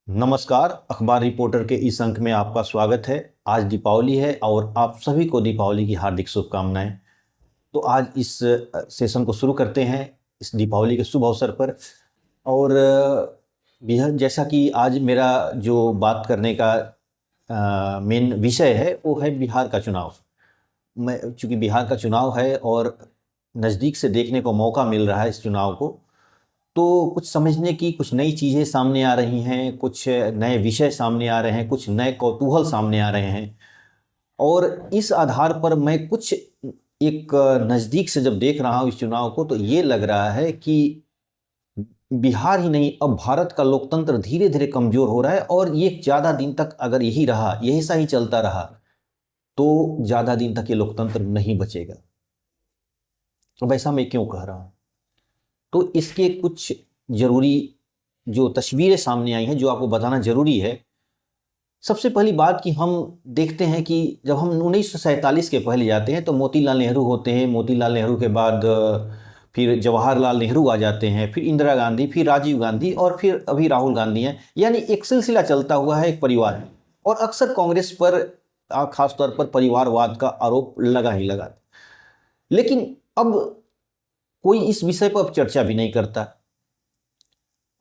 नमस्कार। अखबार रिपोर्टर के इस अंक में आपका स्वागत है। आज दीपावली है और आप सभी को दीपावली की हार्दिक शुभकामनाएं। तो आज इस सेशन को शुरू करते हैं इस दीपावली के शुभ अवसर पर। और बेहद जैसा कि आज मेरा जो बात करने का मेन विषय है वो है बिहार का चुनाव। मैं चूँकि बिहार का चुनाव है और नज़दीक से देखने को मौका मिल रहा है इस चुनाव को, तो कुछ समझने की कुछ नई चीज़ें सामने आ रही हैं, कुछ नए विषय सामने आ रहे हैं, कुछ नए कौतूहल सामने आ रहे हैं। और इस आधार पर मैं कुछ एक नज़दीक से जब देख रहा हूँ इस चुनाव को, तो ये लग रहा है कि बिहार ही नहीं, अब भारत का लोकतंत्र धीरे धीरे कमज़ोर हो रहा है। और ये ज़्यादा दिन तक अगर यही रहा, यही सा ही चलता रहा, तो ज़्यादा दिन तक ये लोकतंत्र नहीं बचेगा। अब ऐसा मैं क्यों कह रहा हूँ, तो इसके कुछ ज़रूरी जो तस्वीरें सामने आई हैं जो आपको बताना ज़रूरी है। सबसे पहली बात कि हम देखते हैं कि जब हम 1947 के पहले जाते हैं तो मोतीलाल नेहरू होते हैं। मोतीलाल नेहरू के बाद फिर जवाहरलाल नेहरू आ जाते हैं, फिर इंदिरा गांधी, फिर राजीव गांधी और फिर अभी राहुल गांधी हैं। यानी एक सिलसिला चलता हुआ है, एक परिवार। और अक्सर कांग्रेस पर खासतौर पर परिवारवाद का आरोप लगा ही लगा। लेकिन अब कोई इस विषय पर अब चर्चा भी नहीं करता।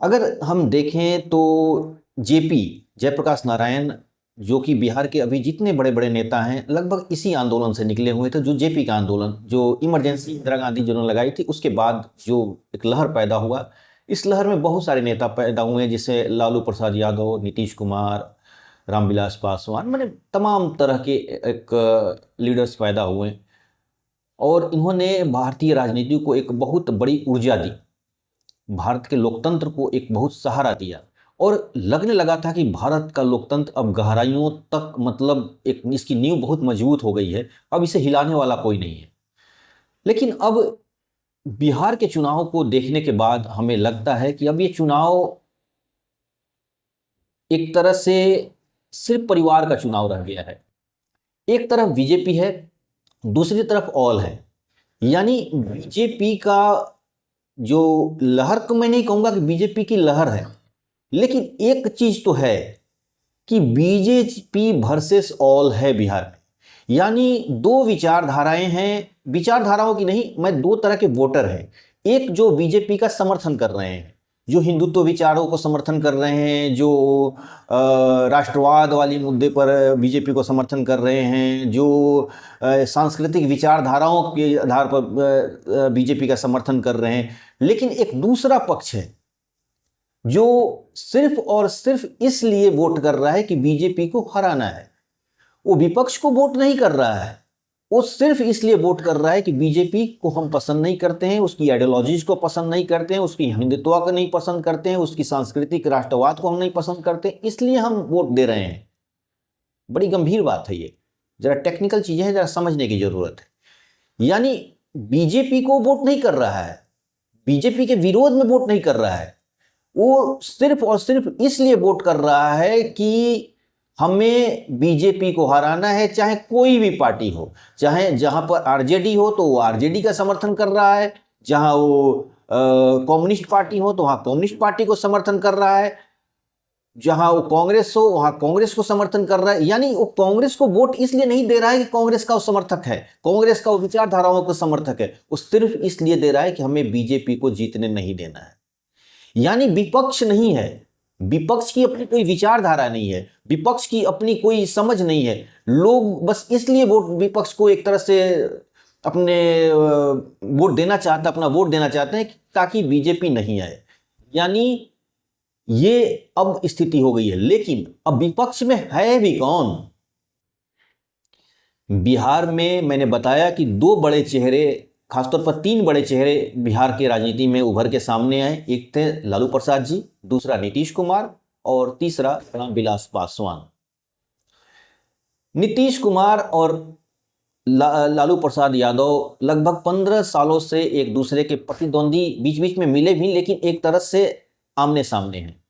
अगर हम देखें तो जेपी जयप्रकाश नारायण, जो कि बिहार के अभी जितने बड़े बड़े नेता हैं लगभग इसी आंदोलन से निकले हुए थे। जो जेपी का आंदोलन, जो इमरजेंसी इंदिरा गांधी जी ने लगाई थी, उसके बाद जो एक लहर पैदा हुआ, इस लहर में बहुत सारे नेता पैदा हुए हैं, जैसे लालू प्रसाद यादव, नीतीश कुमार, रामविलास पासवान, मैंने तमाम तरह के एक लीडर्स पैदा हुए। और इन्होंने भारतीय राजनीति को एक बहुत बड़ी ऊर्जा दी, भारत के लोकतंत्र को एक बहुत सहारा दिया। और लगने लगा था कि भारत का लोकतंत्र अब गहराइयों तक, मतलब एक इसकी नींव बहुत मजबूत हो गई है, अब इसे हिलाने वाला कोई नहीं है। लेकिन अब बिहार के चुनाव को देखने के बाद हमें लगता है कि अब ये चुनाव एक तरह से सिर्फ परिवार का चुनाव रह गया है। एक तरफ बीजेपी है, दूसरी तरफ ऑल है। यानी बीजेपी का जो लहर, को मैं नहीं कहूँगा कि बीजेपी की लहर है, लेकिन एक चीज़ तो है कि बीजेपी वर्सेस ऑल है बिहार में। यानी दो विचारधाराएं हैं, विचारधाराओं की नहीं, मैं दो तरह के वोटर हैं। एक जो बीजेपी का समर्थन कर रहे हैं, जो हिंदुत्व विचारों को समर्थन कर रहे हैं, जो राष्ट्रवाद वाली मुद्दे पर बीजेपी को समर्थन कर रहे हैं, जो सांस्कृतिक विचारधाराओं के आधार पर बीजेपी का समर्थन कर रहे हैं। लेकिन एक दूसरा पक्ष है जो सिर्फ और सिर्फ इसलिए वोट कर रहा है कि बीजेपी को हराना है। वो विपक्ष को वोट नहीं कर रहा है, वो सिर्फ इसलिए वोट कर रहा है कि बीजेपी को हम पसंद नहीं करते हैं, उसकी आइडियोलॉजीज को पसंद नहीं करते हैं, उसकी हिंदुत्व को नहीं पसंद करते हैं, उसकी सांस्कृतिक राष्ट्रवाद को हम नहीं पसंद करते, इसलिए हम वोट दे रहे हैं। बड़ी गंभीर बात है ये, जरा टेक्निकल चीजें हैं, जरा समझने की जरूरत है। यानी बीजेपी को वोट नहीं कर रहा है, बीजेपी के विरोध में वोट नहीं कर रहा है, वो सिर्फ और सिर्फ इसलिए वोट कर रहा है कि हमें बीजेपी को हराना है, चाहे कोई भी पार्टी हो। चाहे जहां पर आरजेडी हो तो वो आरजेडी का समर्थन कर रहा है, जहां वो कम्युनिस्ट पार्टी हो तो वहां कम्युनिस्ट पार्टी को समर्थन कर रहा है, जहां वो कांग्रेस हो वहां कांग्रेस को समर्थन कर रहा है। यानी वो कांग्रेस को वोट इसलिए नहीं दे रहा है कि कांग्रेस का वो समर्थक है, कांग्रेस का वो विचारधाराओं का समर्थक है, वो सिर्फ इसलिए दे रहा है कि हमें बीजेपी को जीतने नहीं देना है। यानी विपक्ष नहीं है, विपक्ष की अपनी कोई विचारधारा नहीं है, विपक्ष की अपनी कोई समझ नहीं है। लोग बस इसलिए वोट विपक्ष को एक तरह से अपने वोट देना चाहते, अपना वोट देना चाहते हैं ताकि बीजेपी नहीं आए। यानी ये अब स्थिति हो गई है। लेकिन अब विपक्ष में है भी कौन? बिहार में मैंने बताया कि दो बड़े चेहरे, खासतौर पर तीन बड़े चेहरे बिहार की राजनीति में उभर के सामने आए। एक थे लालू प्रसाद जी, दूसरा नीतीश कुमार और तीसरा रामविलास पासवान। नीतीश कुमार और लालू प्रसाद यादव लगभग 15 सालों से एक दूसरे के प्रतिद्वंदी, बीच बीच में मिले भी, लेकिन एक तरह से आमने सामने हैं।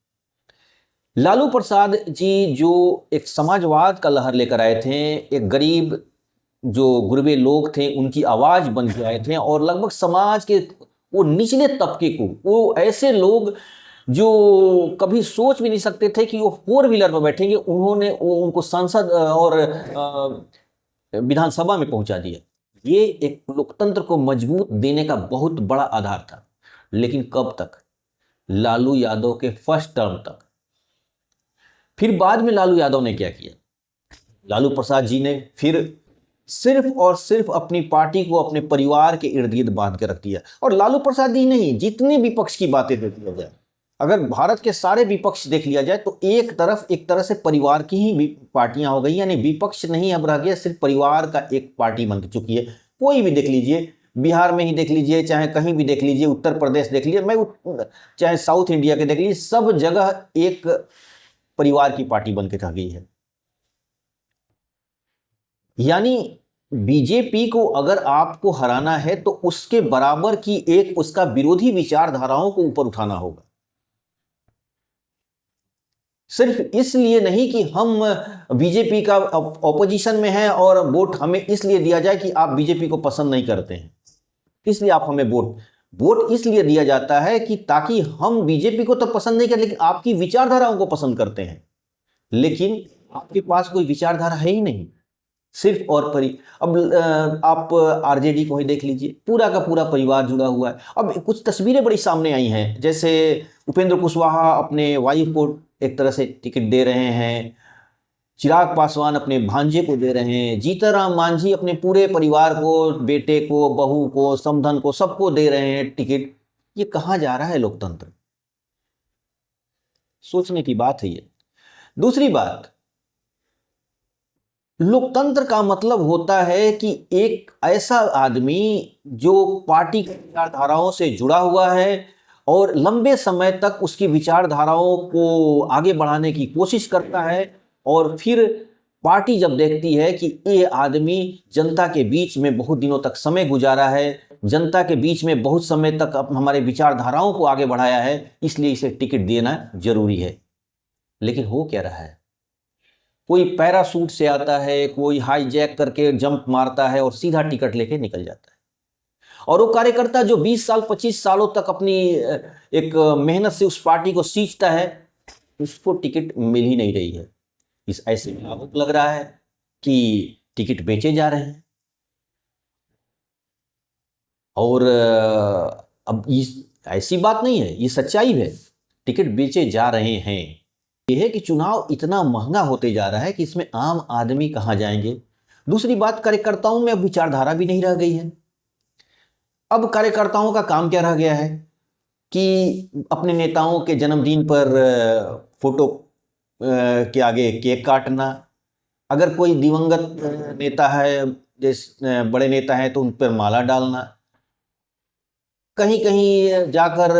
लालू प्रसाद जी जो एक समाजवाद का लहर लेकर आए थे, एक गरीब जो गुरबे लोग थे उनकी आवाज बन के आए थे, और लगभग समाज के वो निचले तबके को, वो ऐसे लोग जो कभी सोच भी नहीं सकते थे कि वो 4 व्हीलर पर बैठेंगे, उन्होंने उनको संसद और विधानसभा में पहुंचा दिया। ये एक लोकतंत्र को मजबूत देने का बहुत बड़ा आधार था। लेकिन कब तक? लालू यादव के फर्स्ट टर्म तक। फिर बाद में लालू यादव ने क्या किया? लालू प्रसाद जी ने फिर सिर्फ और सिर्फ अपनी पार्टी को अपने परिवार के इर्द गिर्द बांध के रख दिया। और लालू प्रसाद जी नहीं, जितने विपक्ष की बातें देख लिया जाए, अगर भारत के सारे विपक्ष देख लिया जाए तो एक तरह से परिवार की ही पार्टियां हो गई, यानी विपक्ष नहीं अब रह गया, सिर्फ परिवार का एक पार्टी बन चुकी है। कोई भी देख लीजिए, बिहार में ही देख लीजिए, चाहे कहीं भी देख लीजिए, उत्तर प्रदेश देख लीजिए, चाहे साउथ इंडिया के देख लीजिए, सब जगह एक परिवार की पार्टी बन के रह गई है। यानी बीजेपी को अगर आपको हराना है तो उसके बराबर की एक उसका विरोधी विचारधाराओं को ऊपर उठाना होगा। सिर्फ इसलिए नहीं कि हम बीजेपी का ऑपोजिशन में हैं और वोट हमें इसलिए दिया जाए कि आप बीजेपी को पसंद नहीं करते हैं, इसलिए आप हमें वोट इसलिए दिया जाता है कि ताकि हम बीजेपी को तो पसंद नहीं करते, लेकिन आपकी विचारधाराओं को पसंद करते हैं। लेकिन आपके पास कोई विचारधारा है ही नहीं, सिर्फ और अब आप आरजेडी को ही देख लीजिए, पूरा का पूरा परिवार जुड़ा हुआ है। अब कुछ तस्वीरें बड़ी सामने आई हैं, जैसे उपेंद्र कुशवाहा अपने वाइफ को एक तरह से टिकट दे रहे हैं, चिराग पासवान अपने भांजे को दे रहे हैं, जीतनराम मांझी अपने पूरे परिवार को, बेटे को, बहू को, समधन को, सबको दे रहे हैं टिकट। ये कहाँ जा रहा है लोकतंत्र? सोचने की बात है ये। दूसरी बात, लोकतंत्र का मतलब होता है कि एक ऐसा आदमी जो पार्टी की विचारधाराओं से जुड़ा हुआ है और लंबे समय तक उसकी विचारधाराओं को आगे बढ़ाने की कोशिश करता है, और फिर पार्टी जब देखती है कि ये आदमी जनता के बीच में बहुत दिनों तक समय गुजारा है, जनता के बीच में बहुत समय तक हमारे विचारधाराओं को आगे बढ़ाया है, इसलिए इसे टिकट देना जरूरी है। लेकिन हो क्या रहा है? कोई पैराशूट से आता है, कोई हाईजैक करके जंप मारता है और सीधा टिकट लेके निकल जाता है। और वो कार्यकर्ता जो 20 साल 25 सालों तक अपनी एक मेहनत से उस पार्टी को सींचता है, उसको टिकट मिल ही नहीं रही है। इस ऐसे में आपको लग रहा है कि टिकट बेचे जा रहे हैं। और अब इस ऐसी बात नहीं है, ये सच्चाई है, टिकट बेचे जा रहे हैं। यह है कि चुनाव इतना महंगा होते जा रहा है कि इसमें आम आदमी कहाँ जाएंगे। दूसरी बात, कार्यकर्ताओं में अब विचारधारा भी नहीं रह गई है। अब कार्यकर्ताओं का काम क्या रह गया है कि अपने नेताओं के जन्मदिन पर फोटो के आगे केक काटना, अगर कोई दिवंगत नेता है, जैसे बड़े नेता हैं, तो उन पर माला डालना, कहीं कहीं जाकर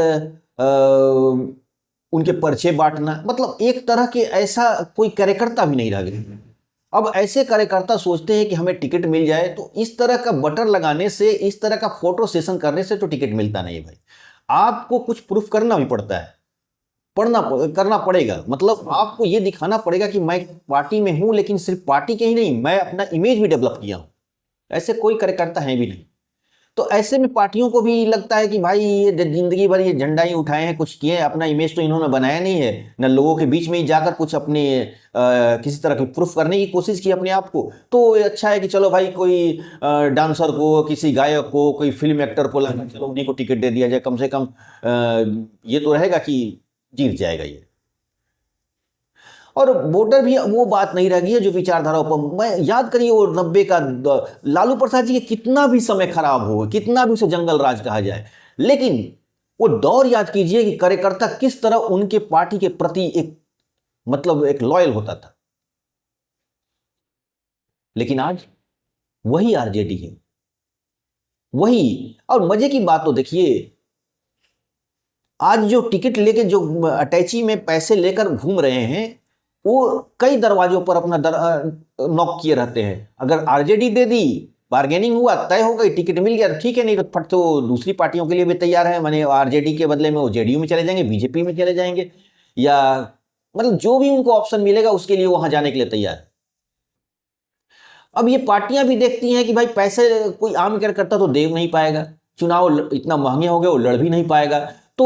उनके पर्चे बांटना। मतलब एक तरह के ऐसा कोई कार्यकर्ता भी नहीं रह गया। अब ऐसे कार्यकर्ता सोचते हैं कि हमें टिकट मिल जाए, तो इस तरह का बटर लगाने से, इस तरह का फोटो सेशन करने से तो टिकट मिलता नहीं भाई। आपको कुछ प्रूफ करना भी पड़ता है, करना पड़ेगा। मतलब आपको ये दिखाना पड़ेगा कि मैं पार्टी में हूं, लेकिन सिर्फ पार्टी के ही नहीं, मैं अपना इमेज भी डेवलप किया हूं। ऐसे कोई कार्यकर्ता है भी नहीं। तो ऐसे में पार्टियों को भी लगता है कि भाई ये जिंदगी भर ये झंडा ही उठाए हैं, कुछ किए, अपना इमेज तो इन्होंने बनाया नहीं है, न लोगों के बीच में ही जाकर कुछ अपने किसी तरह की प्रूफ करने की कोशिश की अपने आप को। तो अच्छा है कि चलो भाई, कोई डांसर को, किसी गायक को, कोई फिल्म एक्टर को लगा, चलो उन्हीं को टिकट दे दिया जाए, कम से कम ये तो रहेगा कि जीत जाएगा ये। और वोटर भी वो बात नहीं रह गई है जो विचारधारा पर। मैं याद करिए वो 90 का लालू प्रसाद जी के कितना भी समय खराब हो, कितना भी उसे जंगल राज कहा जाए, लेकिन वो दौर याद कीजिए कि कार्यकर्ता किस तरह उनके पार्टी के प्रति एक लॉयल होता था। लेकिन आज वही आरजेडी है, वही। और मजे की बात तो देखिए, आज जो टिकट लेके जो अटैची में पैसे लेकर घूम रहे हैं, वो कई दरवाजों पर अपना नॉक किए रहते हैं। अगर आरजेडी दे दी, बार्गेनिंग हुआ, तय हो गई, टिकट मिल गया, ठीक है, नहीं तो फट तो दूसरी पार्टियों के लिए भी तैयार है। माने आरजेडी के बदले में वो जेडीयू में चले जाएंगे, बीजेपी में चले जाएंगे, या मतलब जो भी उनको ऑप्शन मिलेगा उसके लिए वहां जाने के लिए तैयार है। अब ये पार्टियां भी देखती हैं कि भाई पैसे कोई आम कार्यकर्ता तो दे नहीं पाएगा, चुनाव इतना महंगे हो गए, वो लड़ भी नहीं पाएगा, तो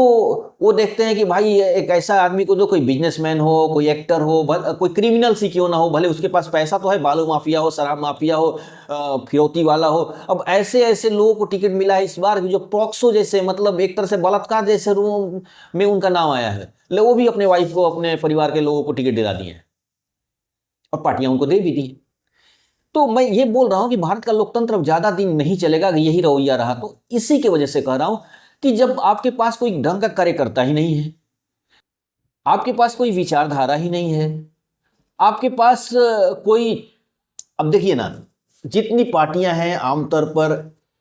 वो देखते हैं कि भाई एक ऐसा आदमी को, जो कोई बिजनेसमैन हो, कोई एक्टर हो, कोई क्रिमिनल सी क्यों ना हो, भले उसके पास पैसा तो है, बालू माफिया हो, शराब माफिया हो, फिरौती वाला हो, अब ऐसे ऐसे लोगों को टिकट मिला है इस बार जो प्रॉक्सो जैसे, मतलब एक तरह से बलात्कार जैसे रूम में उनका नाम आया है, ले वो भी अपने वाइफ को, अपने परिवार के लोगों को टिकट दिला दिए और पार्टियां उनको दे भी दी। तो मैं ये बोल रहा हूं कि भारत का लोकतंत्र अब ज्यादा दिन नहीं चलेगा, यही रवैया रहा तो इसी की वजह से कह रहा हूं कि जब आपके पास कोई ढंग का कार्यकर्ता ही नहीं है, आपके पास कोई विचारधारा ही नहीं है, आपके पास कोई, अब देखिए ना, जितनी पार्टियां हैं आमतौर पर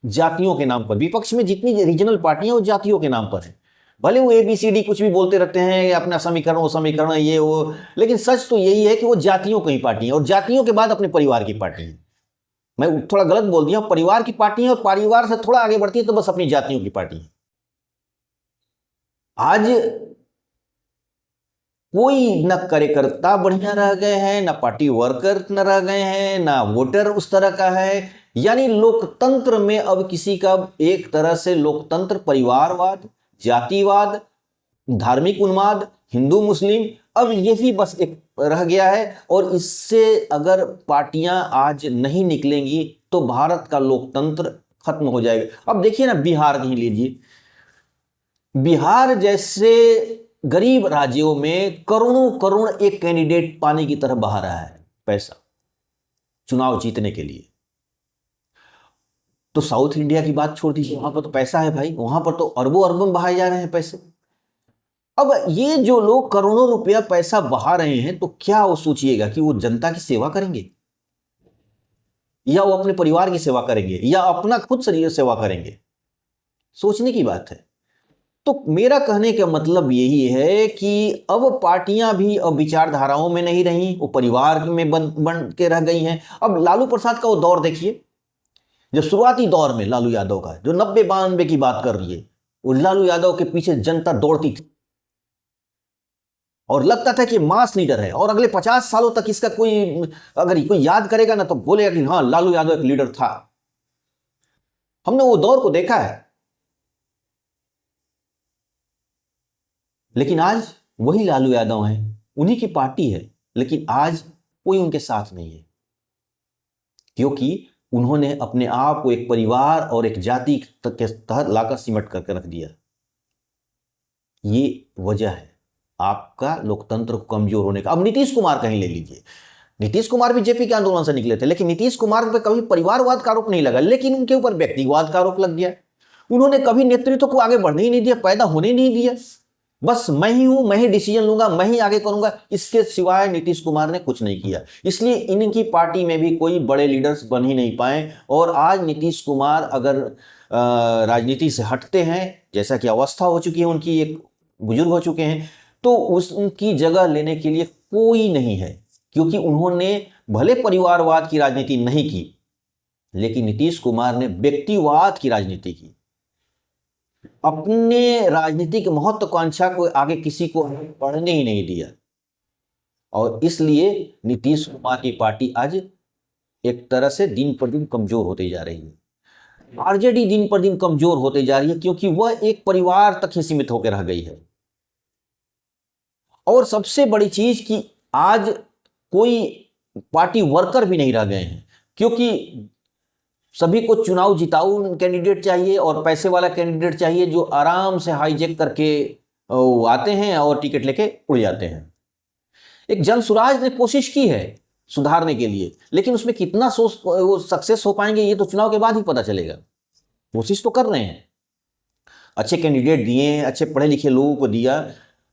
जातियों के नाम पर, विपक्ष में जितनी रीजनल पार्टियां वो जातियों के नाम पर है, भले वो ABCD कुछ भी बोलते रहते हैं, अपना समीकरण वो समीकरण ये वो, लेकिन सच तो यही है कि वो जातियों की पार्टी है और जातियों के बाद अपने परिवार की पार्टी है। मैं थोड़ा गलत बोल दिया, परिवार की पार्टी है और परिवार से थोड़ा आगे बढ़ती है तो बस अपनी जातियों की पार्टी है। आज कोई न कार्यकर्ता बढ़िया रह गए हैं, न पार्टी वर्कर न रह गए हैं, ना वोटर उस तरह का है। यानी लोकतंत्र में अब किसी का, एक तरह से लोकतंत्र परिवारवाद, जातिवाद, धार्मिक उन्माद, हिंदू मुस्लिम, अब यही बस एक रह गया है। और इससे अगर पार्टियां आज नहीं निकलेंगी तो भारत का लोकतंत्र खत्म हो जाएगा। अब देखिए ना, बिहार ही लीजिए, बिहार जैसे गरीब राज्यों में करोड़ों करोड़ एक कैंडिडेट पानी की तरह बहा रहा है पैसा चुनाव जीतने के लिए। तो साउथ इंडिया की बात छोड़ दीजिए, वहां पर तो पैसा है भाई, वहां पर तो अरबों अरबों बहाए जा रहे हैं पैसे। अब ये जो लोग करोड़ों रुपया पैसा बहा रहे हैं, तो क्या वो सोचिएगा कि वो जनता की सेवा करेंगे, या वो अपने परिवार की सेवा करेंगे, या अपना खुद शरीर सेवा करेंगे? सोचने की बात है। तो मेरा कहने का मतलब यही है कि अब पार्टियां भी अब विचारधाराओं में नहीं रही, वो परिवार में बन के रह गई हैं। अब लालू प्रसाद का वो दौर देखिए, जो शुरुआती दौर में लालू यादव का, जो 90-92 की बात कर रही है, वो लालू यादव के पीछे जनता दौड़ती थी और लगता था कि मास लीडर है, और अगले 50 सालों तक इसका कोई, अगर कोई याद करेगा ना तो बोलेगा कि हाँ, लालू यादव एक लीडर था। हमने वो दौर को देखा है। लेकिन आज वही लालू यादव हैं, उन्हीं की पार्टी है, लेकिन आज कोई उनके साथ नहीं है, क्योंकि उन्होंने अपने आप को एक परिवार और एक जाति के तहत लाकर सिमट करके रख दिया। ये वजह है आपका लोकतंत्र को कमजोर होने का। अब नीतीश कुमार कहीं ले लीजिए, नीतीश कुमार भी जेपी के आंदोलन से निकले थे, लेकिन नीतीश कुमार पे कभी परिवारवाद का आरोप नहीं लगा, लेकिन उनके ऊपर व्यक्तिवाद का आरोप लग गया। उन्होंने कभी नेतृत्व को आगे बढ़ने ही नहीं दिया, पैदा होने नहीं दिया। बस मैं ही हूं, मैं ही डिसीजन लूंगा, मैं ही आगे करूंगा, इसके सिवाय नीतीश कुमार ने कुछ नहीं किया। इसलिए इनकी पार्टी में भी कोई बड़े लीडर्स बन ही नहीं पाए। और आज नीतीश कुमार अगर राजनीति से हटते हैं, जैसा कि अवस्था हो चुकी है उनकी, एक बुजुर्ग हो चुके हैं, तो उनकी जगह लेने के लिए कोई नहीं है, क्योंकि उन्होंने भले परिवारवाद की राजनीति नहीं की, लेकिन नीतीश कुमार ने व्यक्तिवाद की राजनीति की। अपने राजनीतिक महत्वाकांक्षा को आगे किसी को बढ़ने ही नहीं दिया, और इसलिए नीतीश कुमार की पार्टी आज एक तरह से दिन पर दिन कमजोर होती जा रही है। आरजेडी दिन पर दिन कमजोर होती जा रही है, क्योंकि वह एक परिवार तक ही सीमित होकर रह गई है। और सबसे बड़ी चीज कि आज कोई पार्टी वर्कर भी नहीं रह गए हैं, क्योंकि सभी को चुनाव जिताऊ कैंडिडेट चाहिए और पैसे वाला कैंडिडेट चाहिए, जो आराम से हाईजैक करके आते हैं और टिकट लेके उड़ जाते हैं। एक जन सुराज ने कोशिश की है सुधारने के लिए, लेकिन उसमें कितना वो सक्सेस हो पाएंगे ये तो चुनाव के बाद ही पता चलेगा। कोशिश तो कर रहे हैं, अच्छे कैंडिडेट दिए, अच्छे पढ़े लिखे लोगों को दिया,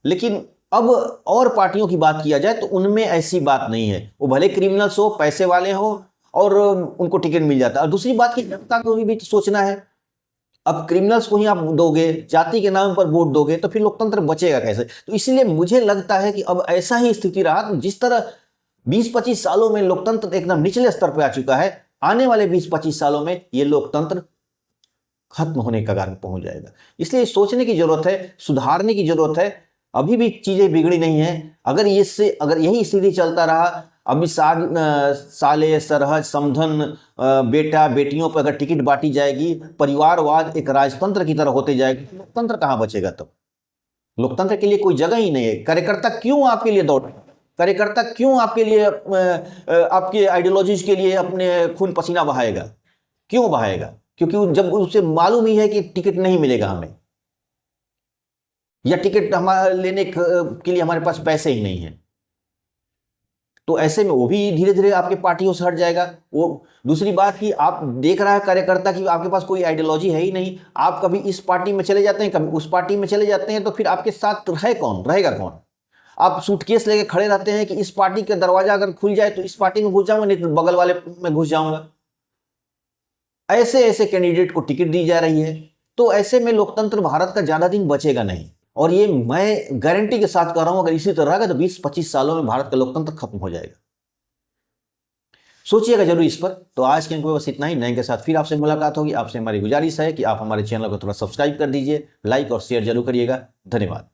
लेकिन अब और पार्टियों की बात किया जाए तो उनमें ऐसी बात नहीं है। वो भले क्रिमिनल्स हो, पैसे वाले हो, और उनको टिकट मिल जाता है। और दूसरी बात की जनता को भी सोचना है, अब क्रिमिनल्स को ही आप दोगे, जाति के नाम पर वोट दोगे, तो फिर लोकतंत्र बचेगा कैसे? तो इसलिए मुझे लगता है कि अब ऐसा ही स्थिति रहा तो जिस तरह 20-25 सालों में लोकतंत्र एकदम निचले स्तर पर आ चुका है, आने वाले 20-25 सालों में ये लोकतंत्र खत्म होने के कगार में पहुंच जाएगा। इसलिए सोचने की जरूरत है, सुधारने की जरूरत है। अभी भी चीजें बिगड़ी नहीं है। अगर यही स्थिति चलता रहा, अभी साले सरहद समधन बेटा बेटियों पर अगर टिकट बांटी जाएगी, परिवारवाद एक राजतंत्र की तरह होते जाएगा, लोकतंत्र कहां बचेगा? तब लोकतंत्र के लिए कोई जगह ही नहीं है। कार्यकर्ता क्यों आपके लिए दौड़, कार्यकर्ता क्यों आपके लिए आपके आइडियोलॉजीज के लिए अपने खून पसीना बहाएगा? क्यों बहाएगा? क्योंकि जब उसे मालूम ही है कि टिकट नहीं मिलेगा हमें, या टिकट हमारे लेने के लिए हमारे पास पैसे ही नहीं है, तो ऐसे में वो भी धीरे धीरे आपके पार्टियों से हट जाएगा। वो दूसरी बात कि आप देख रहा है कार्यकर्ता कि आपके पास कोई आइडियोलॉजी है ही नहीं, आप कभी इस पार्टी में चले जाते हैं, कभी उस पार्टी में चले जाते हैं, तो फिर आपके साथ है कौन, रहेगा कौन? आप सूटकेस लेके खड़े रहते हैं कि इस पार्टी का दरवाजा अगर खुल जाए तो इस पार्टी में घुस जाऊंगा, नहीं तो बगल वाले में घुस जाऊंगा। ऐसे ऐसे कैंडिडेट को टिकट दी जा रही है, तो ऐसे में लोकतंत्र भारत का ज्यादा दिन बचेगा नहीं। और ये मैं गारंटी के साथ कह रहा हूं, अगर इसी तरह रहेगा तो 20-25 सालों में भारत का लोकतंत्र खत्म हो जाएगा। सोचिएगा जरूर इस पर। तो आज के अंक में बस इतना ही। नए के साथ फिर आपसे मुलाकात होगी। आपसे हमारी गुजारिश है कि आप हमारे चैनल को थोड़ा सब्सक्राइब कर दीजिए, लाइक और शेयर जरूर करिएगा। धन्यवाद।